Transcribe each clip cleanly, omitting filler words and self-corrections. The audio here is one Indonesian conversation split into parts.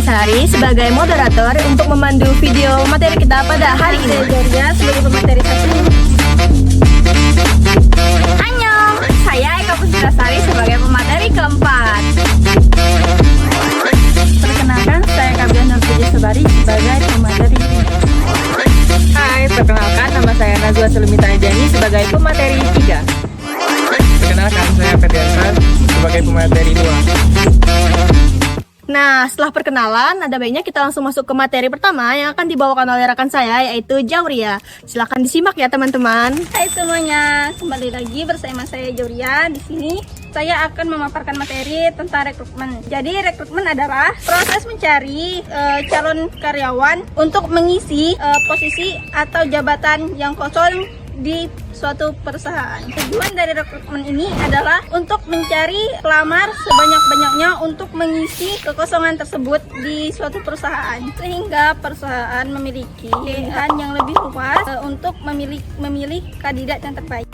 Puspitasari sebagai moderator untuk memandu video materi kita pada hari ini. Georgia sebagai pemateri satu. Annyeong, saya Eka Puspitasari sebagai pemateri keempat. Perkenalkan, saya Kabian Nurpuji Sebari sebagai pemateri. Hai, perkenalkan nama saya Nazwa Selimita Ajani sebagai pemateri 3. Perkenalkan, saya Ferdiansyah sebagai pemateri 2. Nah, setelah perkenalan, ada baiknya kita langsung masuk ke materi pertama yang akan dibawakan oleh rekan saya, yaitu Jauria. Silahkan disimak ya teman-teman. Hai semuanya, kembali lagi bersama saya Jauria. Di sini saya akan memaparkan materi tentang rekrutmen. Jadi rekrutmen adalah proses mencari calon karyawan untuk mengisi posisi atau jabatan yang kosong di suatu perusahaan. Tujuan dari rekrutmen ini adalah untuk mencari pelamar sebanyak-banyaknya untuk mengisi kekosongan tersebut di suatu perusahaan, sehingga perusahaan memiliki pilihan yang lebih luas untuk memilih kandidat yang terbaik.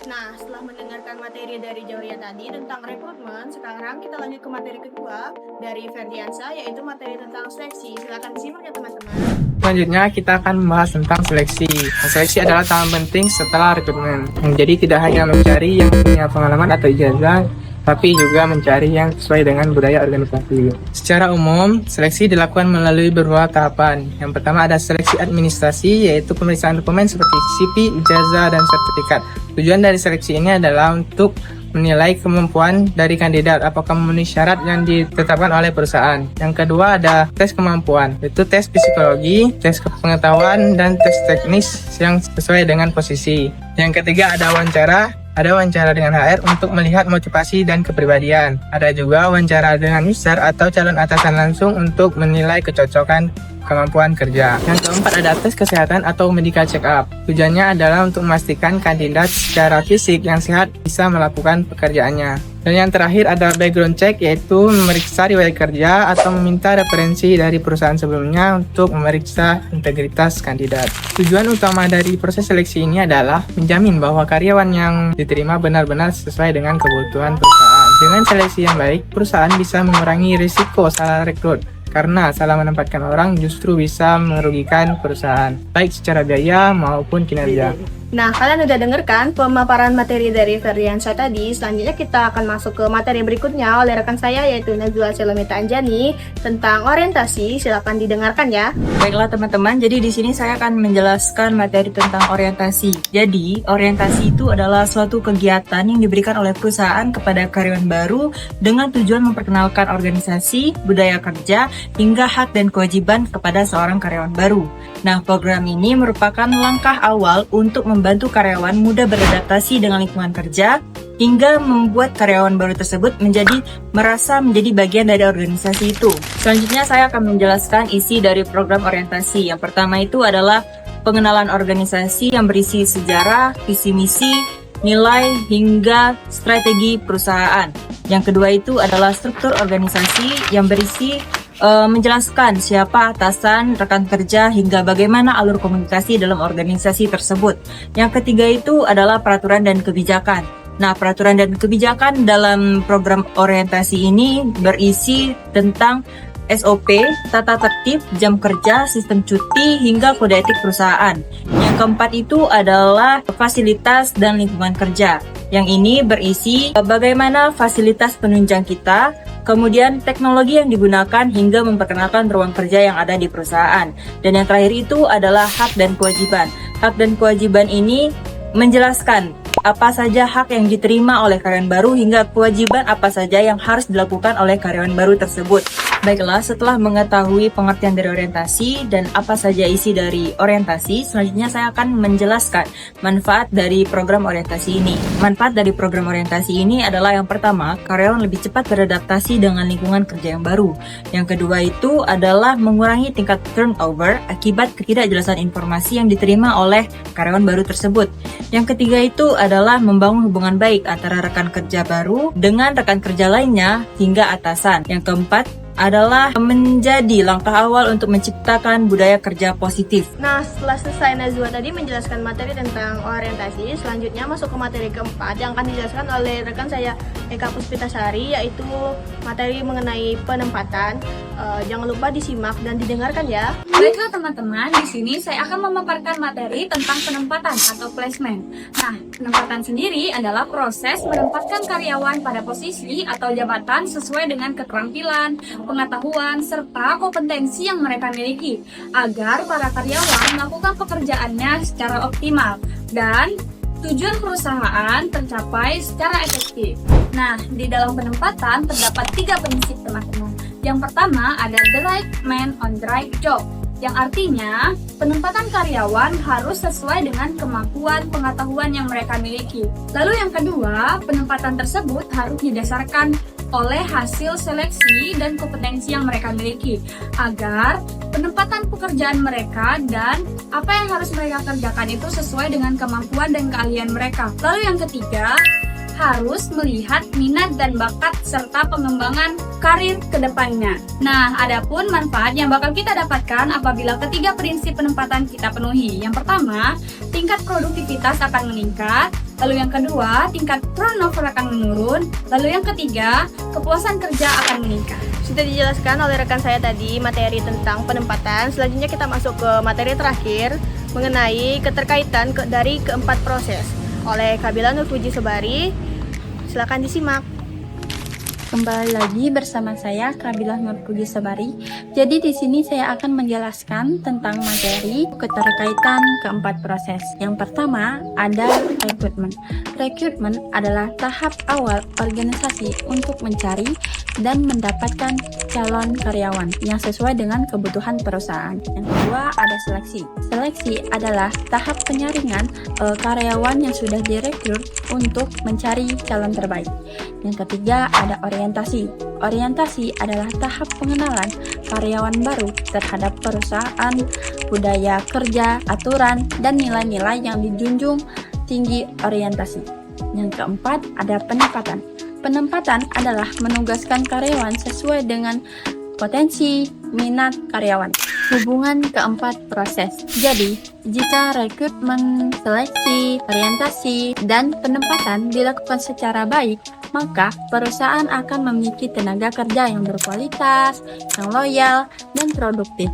Nah, setelah mendengarkan materi dari Jauria tadi tentang rekrutmen, sekarang kita lanjut ke materi kedua dari Ferdiansyah, yaitu materi tentang seleksi. Silakan disimak ya teman-teman. Selanjutnya kita akan membahas tentang seleksi. Seleksi adalah tahap penting setelah rekrutmen. Jadi tidak hanya mencari yang punya pengalaman atau ijazah, tapi juga mencari yang sesuai dengan budaya organisasi. Secara umum, seleksi dilakukan melalui beberapa tahapan. Yang pertama ada seleksi administrasi, yaitu pemeriksaan dokumen seperti CV, ijazah, dan sertifikat. Tujuan dari seleksi ini adalah untuk menilai kemampuan dari kandidat apakah memenuhi syarat yang ditetapkan oleh perusahaan. Yang kedua ada tes kemampuan, yaitu tes psikologi, tes pengetahuan, dan tes teknis yang sesuai dengan posisi. Yang ketiga ada wawancara. Ada wawancara dengan HR untuk melihat motivasi dan kepribadian. Ada juga wawancara dengan user atau calon atasan langsung untuk menilai kecocokan kemampuan kerja. Yang keempat ada tes kesehatan atau medical check up. Tujuannya adalah untuk memastikan kandidat secara fisik yang sehat bisa melakukan pekerjaannya. Dan yang terakhir ada background check, yaitu memeriksa riwayat kerja atau meminta referensi dari perusahaan sebelumnya untuk memeriksa integritas kandidat. Tujuan utama dari proses seleksi ini adalah menjamin bahwa karyawan yang diterima benar-benar sesuai dengan kebutuhan perusahaan. Dengan seleksi yang baik, perusahaan bisa mengurangi risiko salah rekrut. Karena salah menempatkan orang justru bisa merugikan perusahaan, baik secara biaya maupun kinerja. Nah, kalian udah dengarkan pemaparan materi dari Ferdiansyah tadi. Selanjutnya kita akan masuk ke materi berikutnya oleh rekan saya, yaitu Nazwa Selimita Anjani tentang orientasi. Silakan didengarkan ya. Baiklah teman-teman, jadi di sini saya akan menjelaskan materi tentang orientasi. Jadi, orientasi itu adalah suatu kegiatan yang diberikan oleh perusahaan kepada karyawan baru dengan tujuan memperkenalkan organisasi, budaya kerja, hingga hak dan kewajiban kepada seorang karyawan baru. Nah, program ini merupakan langkah awal untuk membantu karyawan mudah beradaptasi dengan lingkungan kerja hingga membuat karyawan baru tersebut merasa menjadi bagian dari organisasi itu. Selanjutnya saya akan menjelaskan isi dari program orientasi. Yang pertama itu adalah pengenalan organisasi yang berisi sejarah, visi misi, nilai, hingga strategi perusahaan. Yang kedua itu adalah struktur organisasi yang berisi menjelaskan siapa atasan, rekan kerja, hingga bagaimana alur komunikasi dalam organisasi tersebut. Yang ketiga itu adalah peraturan dan kebijakan. Nah, peraturan dan kebijakan dalam program orientasi ini berisi tentang SOP, tata tertib, jam kerja, sistem cuti, hingga kode etik perusahaan. Yang keempat itu adalah fasilitas dan lingkungan kerja. Yang ini berisi bagaimana fasilitas penunjang kita, kemudian teknologi yang digunakan hingga memperkenalkan ruang kerja yang ada di perusahaan. Dan yang terakhir itu adalah hak dan kewajiban. Hak dan kewajiban ini menjelaskan apa saja hak yang diterima oleh karyawan baru hingga kewajiban apa saja yang harus dilakukan oleh karyawan baru tersebut. Baiklah, setelah mengetahui pengertian dari orientasi dan apa saja isi dari orientasi, selanjutnya saya akan menjelaskan manfaat dari program orientasi ini. Manfaat dari program orientasi ini adalah yang pertama, karyawan lebih cepat beradaptasi dengan lingkungan kerja yang baru. Yang kedua itu adalah mengurangi tingkat turnover akibat ketidakjelasan informasi yang diterima oleh karyawan baru tersebut. Yang ketiga itu adalah membangun hubungan baik antara rekan kerja baru dengan rekan kerja lainnya hingga atasan. Yang keempat, adalah menjadi langkah awal untuk menciptakan budaya kerja positif. Nah, setelah selesai Najwa tadi menjelaskan materi tentang orientasi, selanjutnya masuk ke materi keempat yang akan dijelaskan oleh rekan saya Eka Puspitasari, yaitu materi mengenai penempatan. Jangan lupa disimak dan didengarkan ya. Baiklah teman-teman, di sini saya akan memaparkan materi tentang penempatan atau placement. Nah, penempatan sendiri adalah proses menempatkan karyawan pada posisi atau jabatan sesuai dengan keterampilan, pengetahuan, serta kompetensi yang mereka miliki, agar para karyawan melakukan pekerjaannya secara optimal dan tujuan perusahaan tercapai secara efektif. Nah, di dalam penempatan terdapat 3 prinsip teman-teman. Yang pertama ada the right man on the right job, yang artinya penempatan karyawan harus sesuai dengan kemampuan pengetahuan yang mereka miliki. Lalu yang kedua, penempatan tersebut harus didasarkan oleh hasil seleksi dan kompetensi yang mereka miliki, agar penempatan pekerjaan mereka dan apa yang harus mereka kerjakan itu sesuai dengan kemampuan dan keahlian mereka. Lalu yang ketiga, harus melihat minat dan bakat serta pengembangan karir ke depannya. Nah, adapun manfaat yang bakal kita dapatkan apabila ketiga prinsip penempatan kita penuhi. Yang pertama, tingkat produktivitas akan meningkat. Lalu yang kedua, tingkat turnover akan menurun. Lalu yang ketiga, kepuasan kerja akan meningkat. Sudah dijelaskan oleh rekan saya tadi materi tentang penempatan. Selanjutnya kita masuk ke materi terakhir mengenai keterkaitan dari keempat proses oleh Kabila Nurpuji Sobari. Silakan disimak. Kembali lagi bersama saya Kabila Nurpuji Sobari. Jadi di sini saya akan menjelaskan tentang materi keterkaitan keempat proses. Yang pertama ada rekrutmen. Rekrutmen adalah tahap awal organisasi untuk mencari dan mendapatkan calon karyawan yang sesuai dengan kebutuhan perusahaan. Yang kedua ada seleksi. Seleksi adalah tahap penyaringan karyawan yang sudah direkrut untuk mencari calon terbaik. Yang ketiga ada orientasi. Orientasi adalah tahap pengenalan karyawan baru terhadap perusahaan, budaya kerja, aturan, dan nilai-nilai yang dijunjung tinggi orientasi. Yang keempat ada penempatan. Penempatan adalah menugaskan karyawan sesuai dengan potensi minat karyawan. Hubungan keempat proses. Jadi, jika rekrutmen, seleksi, orientasi, dan penempatan dilakukan secara baik, maka perusahaan akan memiliki tenaga kerja yang berkualitas, yang loyal, dan produktif.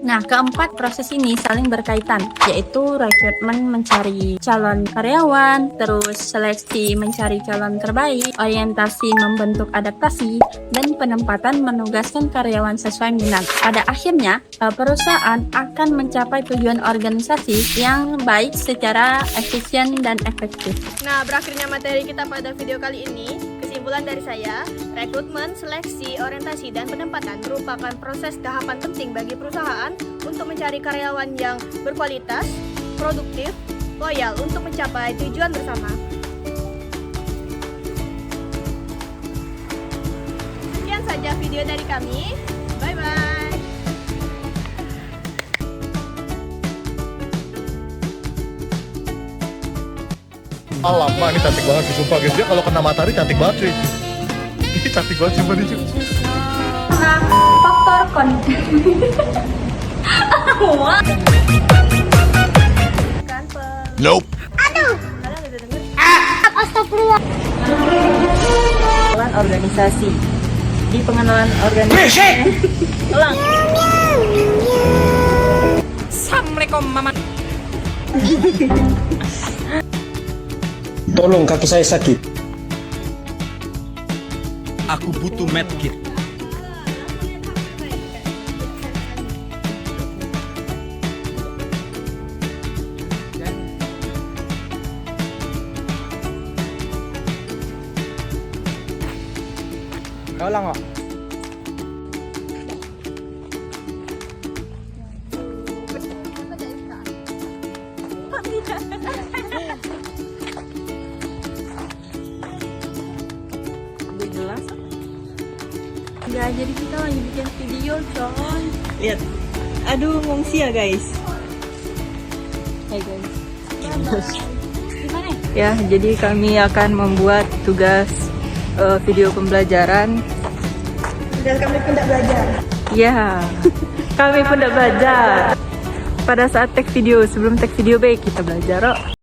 Nah, keempat proses ini saling berkaitan, yaitu rekrutmen mencari calon karyawan, terus seleksi mencari calon terbaik, orientasi membentuk adaptasi, dan penempatan menugaskan karyawan sesuai minat. Pada akhirnya, perusahaan akan mencapai tujuan organisasi yang baik secara efisien dan efektif. Nah, berakhirnya materi kita pada video kali ini. Kesimpulan dari saya, rekrutmen, seleksi, orientasi, dan penempatan merupakan proses tahapan penting bagi perusahaan untuk mencari karyawan yang berkualitas, produktif, loyal untuk mencapai tujuan bersama. Sekian saja video dari kami. Bye-bye. Alamak, ini cantik banget sih, sumpah guys. Dia kalau kena matahari cantik banget cuy. Ini cantik banget sumpah nih cuy. Nah, faktor Nope. Pengenalan organisasi. Di pengenalan organisasi. Ulang. Assalamualaikum mama. Tolong, kaki saya sakit. Aku butuh medkit. Kau ulang kok. Jelas. Ya, jadi kita lagi bikin video, coy. Lihat. Aduh, ngungsi ya guys. Hai guys. Ya, jadi kami akan membuat tugas video pembelajaran Dan kami pun tidak belajar. Ya, kami pun tidak belajar. Pada saat tag video, sebelum tag video baik kita belajar.